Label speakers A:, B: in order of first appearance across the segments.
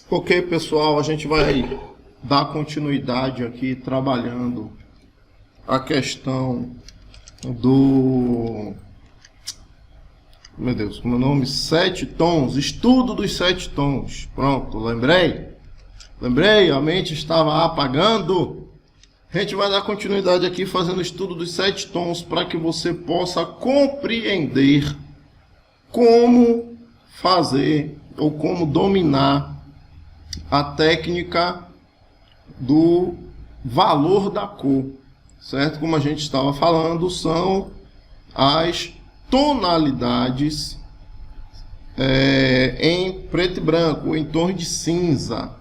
A: Ok, pessoal, a gente vai dar continuidade aqui trabalhando a questão do... Meu Deus, como é o nome? 7 tons, estudo dos 7 tons. Pronto, lembrei, a mente estava apagando. A gente vai dar continuidade aqui fazendo o estudo dos 7 tons para que você possa compreender como fazer ou como dominar a técnica do valor da cor, certo? Como a gente estava falando, são as tonalidades em preto e branco, em tom de cinza.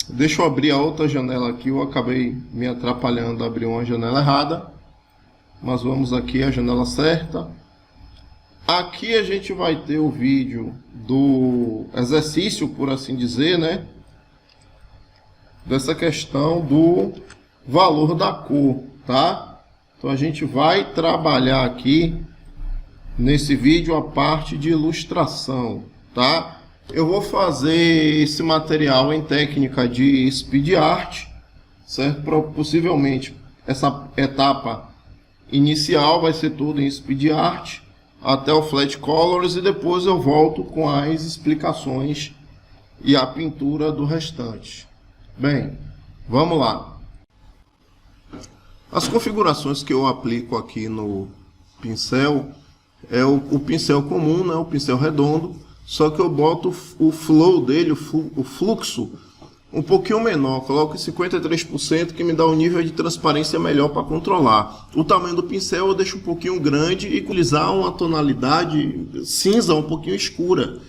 A: Deixa eu abrir a outra janela aqui, eu acabei me atrapalhando, abri uma janela errada, mas vamos aqui à janela certa. Aqui a gente vai ter o vídeo do exercício, por assim dizer, né? Dessa questão do valor da cor, tá? Então a gente vai trabalhar aqui nesse vídeo a parte de ilustração, tá? Eu vou fazer esse material em técnica de speed art, certo? Possivelmente essa etapa inicial vai ser tudo em speed art até o flat colors e depois eu volto com as explicações e a pintura do restante. Bem, vamos lá. As configurações que eu aplico aqui no pincel é o pincel comum, né? O pincel redondo, só que eu boto o flow dele, o fluxo, um pouquinho menor, coloco em 53%, que me dá um nível de transparência melhor para controlar. O tamanho do pincel eu deixo um pouquinho grande e utilizar uma tonalidade cinza um pouquinho escura,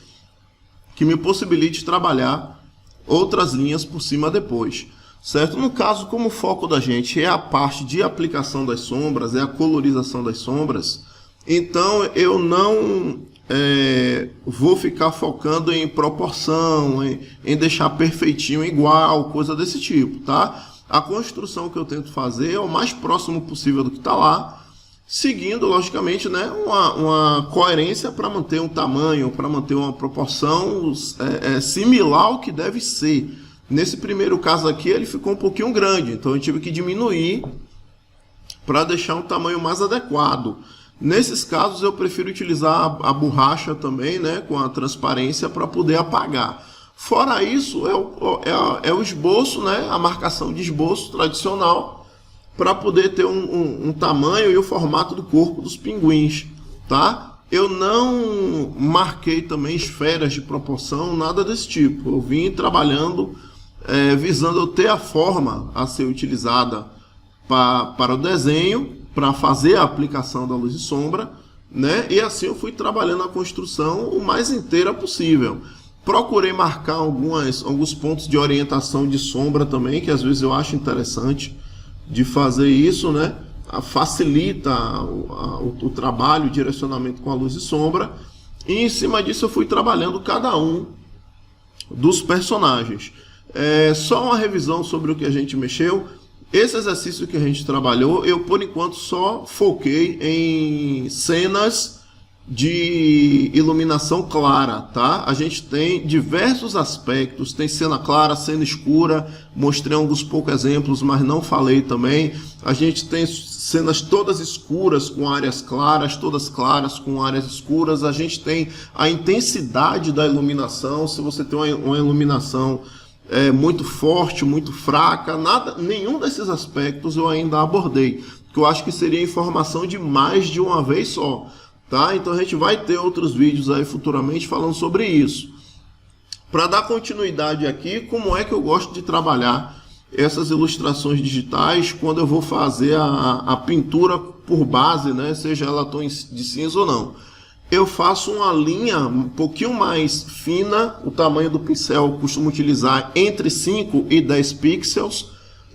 A: que me possibilite trabalhar outras linhas por cima depois, certo? No caso, como o foco da gente é a parte de aplicação das sombras, é a colorização das sombras, então eu não vou ficar focando em proporção, em deixar perfeitinho igual, coisa desse tipo, tá? A construção que eu tento fazer é o mais próximo possível do que está lá, seguindo, logicamente, né, uma coerência para manter um tamanho, para manter uma proporção similar ao que deve ser. Nesse primeiro caso aqui, ele ficou um pouquinho grande, então eu tive que diminuir para deixar um tamanho mais adequado. Nesses casos eu prefiro utilizar a borracha também, né, com a transparência para poder apagar. Fora isso, é o esboço, né, a marcação de esboço tradicional para poder ter um tamanho e o formato do corpo dos pinguins, tá? Eu não marquei também esferas de proporção, nada desse tipo. Eu vim trabalhando visando eu ter a forma a ser utilizada para o desenho, para fazer a aplicação da luz e sombra, né? E assim eu fui trabalhando a construção o mais inteira possível. Procurei marcar alguns pontos de orientação de sombra também, que às vezes eu acho interessante de fazer isso, né? Facilita o trabalho, o direcionamento com a luz e sombra. E em cima disso eu fui trabalhando cada um dos personagens. Só uma revisão sobre o que a gente mexeu. Esse exercício que a gente trabalhou, eu por enquanto só foquei em cenas de iluminação clara, tá? A gente tem diversos aspectos, tem cena clara, cena escura, mostrei alguns poucos exemplos, mas não falei também. A gente tem cenas todas escuras com áreas claras, todas claras com áreas escuras. A gente tem a intensidade da iluminação, se você tem uma iluminação muito forte, muito fraca, nenhum desses aspectos eu ainda abordei, que eu acho que seria informação de mais de uma vez só, tá? Então a gente vai ter outros vídeos aí futuramente falando sobre isso. Para dar continuidade aqui, como é que eu gosto de trabalhar essas ilustrações digitais quando eu vou fazer a pintura por base, né? Seja ela tom de cinza ou não. Eu faço uma linha um pouquinho mais fina, o tamanho do pincel eu costumo utilizar entre 5 e 10 pixels,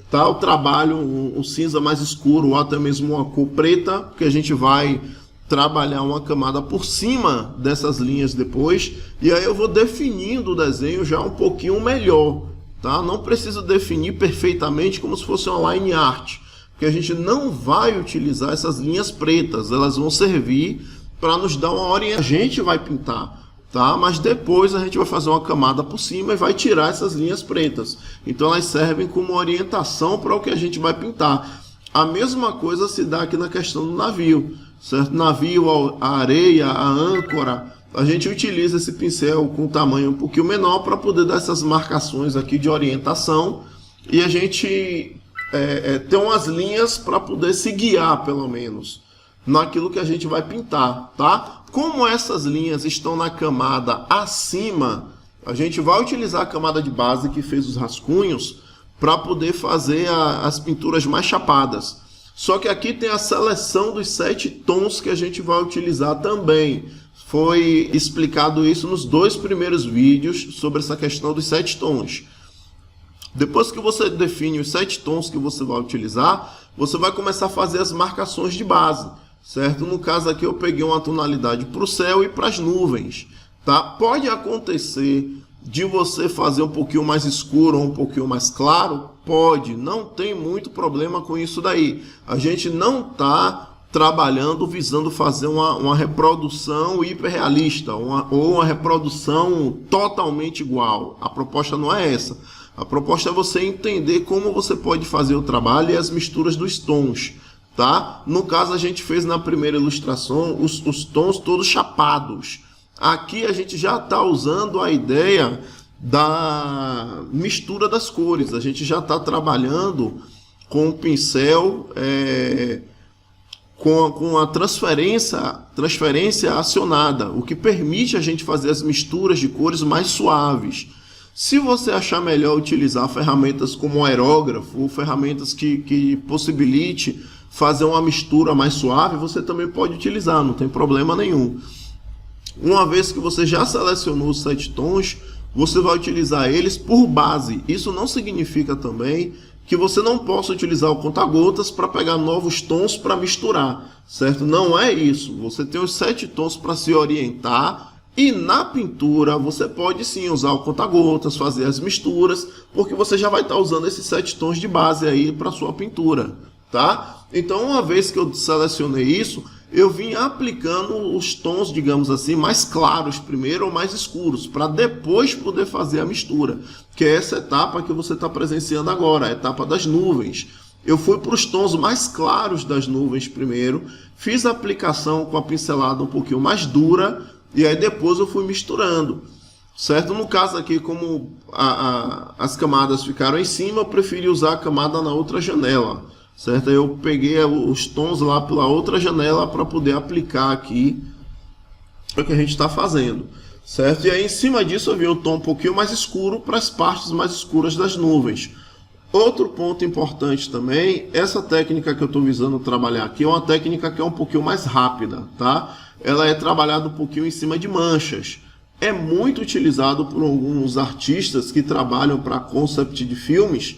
A: tá? Eu trabalho um cinza mais escuro ou até mesmo uma cor preta, porque a gente vai trabalhar uma camada por cima dessas linhas depois, e aí eu vou definindo o desenho já um pouquinho melhor, tá? Não preciso definir perfeitamente como se fosse uma line art, porque a gente não vai utilizar essas linhas pretas, elas vão servir para nos dar uma orientação. A gente vai pintar, tá? Mas depois a gente vai fazer uma camada por cima e vai tirar essas linhas pretas. Então elas servem como orientação para o que a gente vai pintar. A mesma coisa se dá aqui na questão do navio, certo? Navio, a areia, a âncora, a gente utiliza esse pincel com tamanho um pouquinho menor para poder dar essas marcações aqui de orientação e a gente ter umas linhas para poder se guiar, pelo menos, naquilo que a gente vai pintar, tá? Como essas linhas estão na camada acima, a gente vai utilizar a camada de base que fez os rascunhos para poder fazer as pinturas mais chapadas. Só que aqui tem a seleção dos 7 tons que a gente vai utilizar também. Foi explicado isso nos 2 primeiros vídeos sobre essa questão dos 7 tons. Depois que você define os 7 tons que você vai utilizar, você vai começar a fazer as marcações de base, certo? No caso aqui eu peguei uma tonalidade para o céu e para as nuvens, tá? Pode acontecer de você fazer um pouquinho mais escuro ou um pouquinho mais claro? Pode, não tem muito problema com isso daí. A gente não está trabalhando visando fazer uma reprodução hiperrealista ou uma reprodução totalmente igual. A proposta não é essa. A proposta é você entender como você pode fazer o trabalho e as misturas dos tons, tá? No caso, a gente fez na primeira ilustração os tons todos chapados. Aqui a gente já está usando a ideia da mistura das cores. A gente já está trabalhando com o pincel, com a transferência acionada, o que permite a gente fazer as misturas de cores mais suaves. Se você achar melhor utilizar ferramentas como o aerógrafo, ou ferramentas que possibilite fazer uma mistura mais suave, você também pode utilizar, não tem problema nenhum. Uma vez que você já selecionou os 7 tons, você vai utilizar eles por base. Isso não significa também que você não possa utilizar o conta-gotas para pegar novos tons para misturar, certo? Não é isso. Você tem os 7 tons para se orientar e na pintura você pode sim usar o conta-gotas, fazer as misturas, porque você já vai estar usando esses 7 tons de base aí para sua pintura, tá? Então, uma vez que eu selecionei isso, eu vim aplicando os tons, digamos assim, mais claros primeiro ou mais escuros, para depois poder fazer a mistura, que é essa etapa que você está presenciando agora, a etapa das nuvens. Eu fui para os tons mais claros das nuvens primeiro, fiz a aplicação com a pincelada um pouquinho mais dura, e aí depois eu fui misturando, certo? No caso aqui, como as camadas ficaram em cima, eu preferi usar a camada na outra janela, certo? Eu peguei os tons lá pela outra janela para poder aplicar aqui o que a gente está fazendo, certo? E aí em cima disso eu vi o tom um pouquinho mais escuro para as partes mais escuras das nuvens. Outro ponto importante também, essa técnica que eu estou visando trabalhar aqui é uma técnica que é um pouquinho mais rápida, tá? Ela é trabalhada um pouquinho em cima de manchas. É muito utilizado por alguns artistas que trabalham para concept de filmes,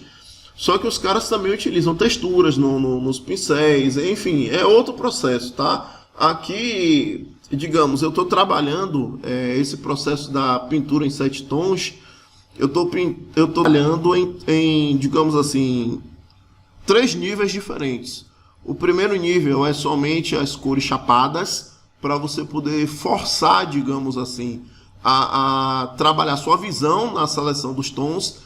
A: só que os caras também utilizam texturas nos pincéis, enfim, é outro processo, tá? Aqui, digamos, eu estou trabalhando esse processo da pintura em 7 tons, eu estou trabalhando em, digamos assim, 3 níveis diferentes. O primeiro nível é somente as cores chapadas, para você poder forçar, digamos assim, a trabalhar sua visão na seleção dos tons.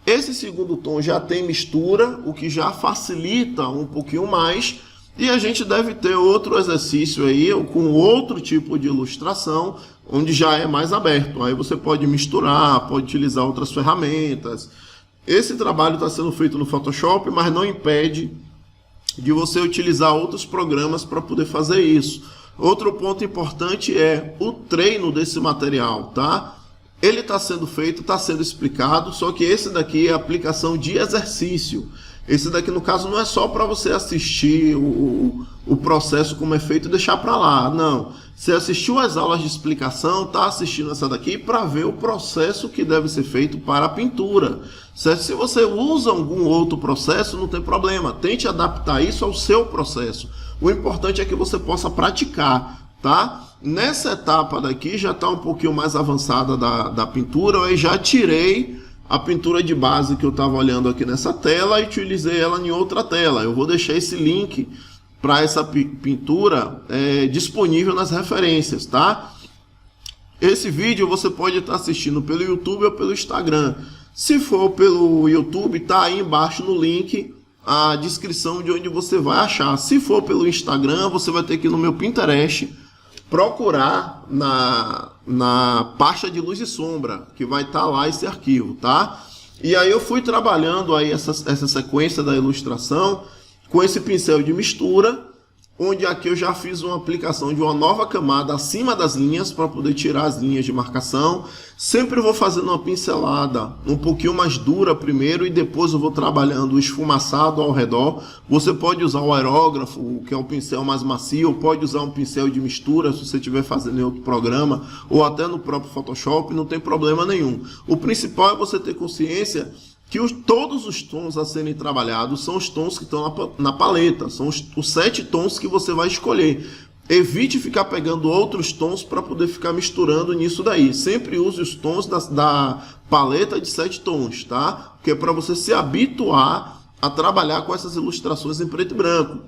A: Esse segundo tom já tem mistura, o que já facilita um pouquinho mais, e a gente deve ter outro exercício aí, com outro tipo de ilustração, onde já é mais aberto. Aí você pode misturar, pode utilizar outras ferramentas. Esse trabalho está sendo feito no Photoshop, mas não impede de você utilizar outros programas para poder fazer isso. Outro ponto importante é o treino desse material, tá? Ele está sendo feito, está sendo explicado, só que esse daqui é a aplicação de exercício. Esse daqui, no caso, não é só para você assistir o processo como é feito e deixar para lá. Não. Você assistiu às aulas de explicação, está assistindo essa daqui para ver o processo que deve ser feito para a pintura. Certo? Se você usa algum outro processo, não tem problema. Tente adaptar isso ao seu processo. O importante é que você possa praticar, tá? Nessa etapa daqui já está um pouquinho mais avançada da pintura. Eu já tirei a pintura de base que eu estava olhando aqui nessa tela e utilizei ela em outra tela. Eu vou deixar esse link para essa pintura disponível nas referências, tá? Esse vídeo você pode estar assistindo pelo YouTube ou pelo Instagram. Se for pelo YouTube, tá aí embaixo no link a descrição de onde você vai achar. Se for pelo Instagram, você vai ter que ir no meu Pinterest procurar na pasta de luz e sombra, que vai estar lá esse arquivo, tá? E aí eu fui trabalhando aí essa sequência da ilustração com esse pincel de mistura, onde aqui eu já fiz uma aplicação de uma nova camada acima das linhas para poder tirar as linhas de marcação. Sempre vou fazendo uma pincelada um pouquinho mais dura primeiro e depois eu vou trabalhando o esfumaçado ao redor. Você pode usar o aerógrafo, que é um pincel mais macio, pode usar um pincel de mistura se você estiver fazendo em outro programa ou até no próprio Photoshop, não tem problema nenhum. O principal é você ter consciência que todos os tons a serem trabalhados são os tons que estão na paleta, são os 7 tons que você vai escolher. Evite ficar pegando outros tons para poder ficar misturando nisso daí. Sempre use os tons da paleta de 7 tons, tá? Que é para você se habituar a trabalhar com essas ilustrações em preto e branco.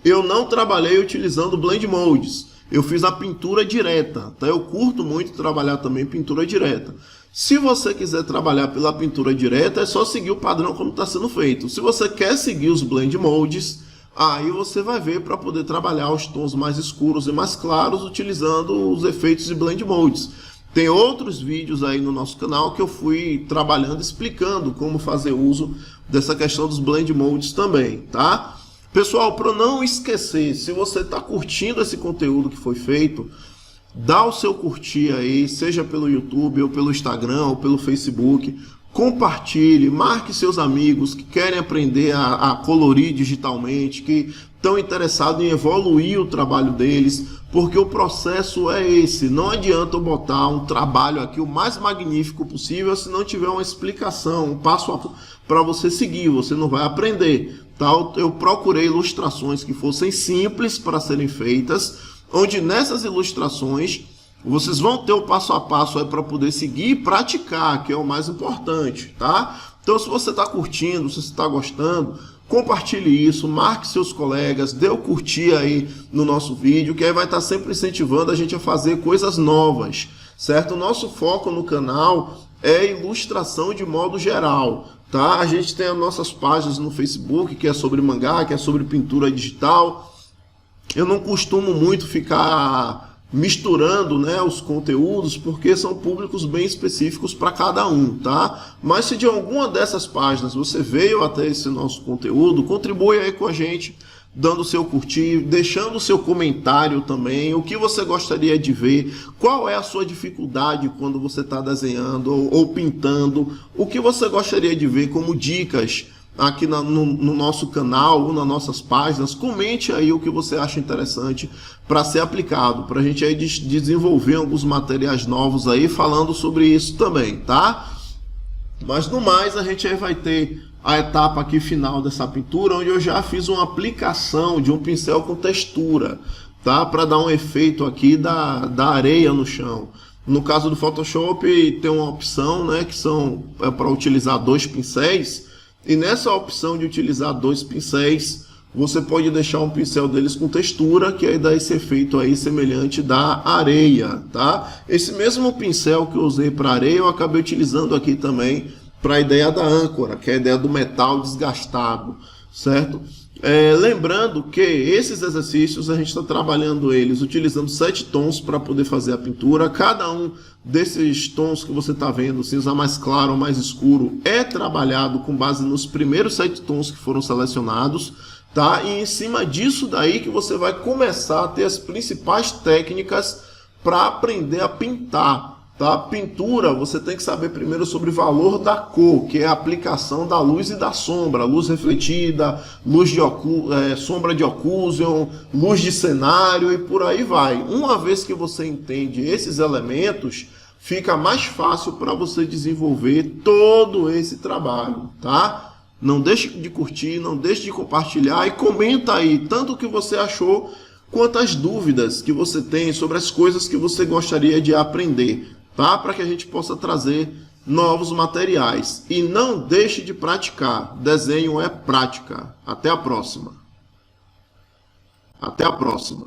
A: Eu não trabalhei utilizando blend molds. Eu fiz a pintura direta, tá? Eu curto muito trabalhar também pintura direta. Se você quiser trabalhar pela pintura direta, é só seguir o padrão como está sendo feito. Se você quer seguir os blend molds, aí você vai ver para poder trabalhar os tons mais escuros e mais claros utilizando os efeitos de blend molds. Tem outros vídeos aí no nosso canal que eu fui trabalhando, explicando como fazer uso dessa questão dos blend molds também, tá? Pessoal, para não esquecer, se você está curtindo esse conteúdo que foi feito, dá o seu curtir aí, seja pelo YouTube, ou pelo Instagram, ou pelo Facebook. Compartilhe, marque seus amigos que querem aprender a colorir digitalmente, que estão interessados em evoluir o trabalho deles, porque o processo é esse. Não adianta eu botar um trabalho aqui o mais magnífico possível se não tiver uma explicação, um passo a passo para você seguir, você não vai aprender. Tá? Eu procurei ilustrações que fossem simples para serem feitas, onde nessas ilustrações vocês vão ter o passo a passo para poder seguir e praticar, que é o mais importante, tá? Então, se você está curtindo, se você está gostando, compartilhe isso, marque seus colegas, dê o curtir aí no nosso vídeo, que aí vai estar sempre incentivando a gente a fazer coisas novas, certo? O nosso foco no canal é ilustração de modo geral, tá? A gente tem as nossas páginas no Facebook, que é sobre mangá, que é sobre pintura digital. Eu não costumo muito ficar misturando, né, os conteúdos, porque são públicos bem específicos para cada um, tá? Mas se de alguma dessas páginas você veio até esse nosso conteúdo, contribui aí com a gente, dando o seu curtir, deixando o seu comentário também, o que você gostaria de ver, qual é a sua dificuldade quando você está desenhando ou pintando, o que você gostaria de ver como dicas aqui no nosso canal ou nas nossas páginas. Comente aí o que você acha interessante para ser aplicado, para a gente aí desenvolver alguns materiais novos aí falando sobre isso também, tá? Mas no mais, a gente aí vai ter a etapa aqui final dessa pintura, onde eu já fiz uma aplicação de um pincel com textura, tá? Para dar um efeito aqui da areia no chão. No caso do Photoshop tem uma opção, né, que é para utilizar 2 pincéis. E nessa opção de utilizar 2 pincéis, você pode deixar um pincel deles com textura, que aí dá esse efeito aí semelhante da areia, tá? Esse mesmo pincel que eu usei para areia, eu acabei utilizando aqui também para a ideia da âncora, que é a ideia do metal desgastado, certo? Lembrando que esses exercícios a gente está trabalhando eles utilizando 7 tons para poder fazer a pintura. Cada um desses tons que você está vendo, cinza mais claro ou mais escuro, é trabalhado com base nos primeiros 7 tons que foram selecionados, tá? E em cima disso daí que você vai começar a ter as principais técnicas para aprender a pintar. Tá? Pintura, você tem que saber primeiro sobre o valor da cor, que é a aplicação da luz e da sombra, luz refletida, luz de sombra de occlusion, luz de cenário e por aí vai. Uma vez que você entende esses elementos, fica mais fácil para você desenvolver todo esse trabalho, tá? Não deixe de curtir, não deixe de compartilhar e comenta aí tanto o que você achou quanto as dúvidas que você tem sobre as coisas que você gostaria de aprender. Tá? Para que a gente possa trazer novos materiais. E não deixe de praticar. Desenho é prática. Até a próxima. Até a próxima.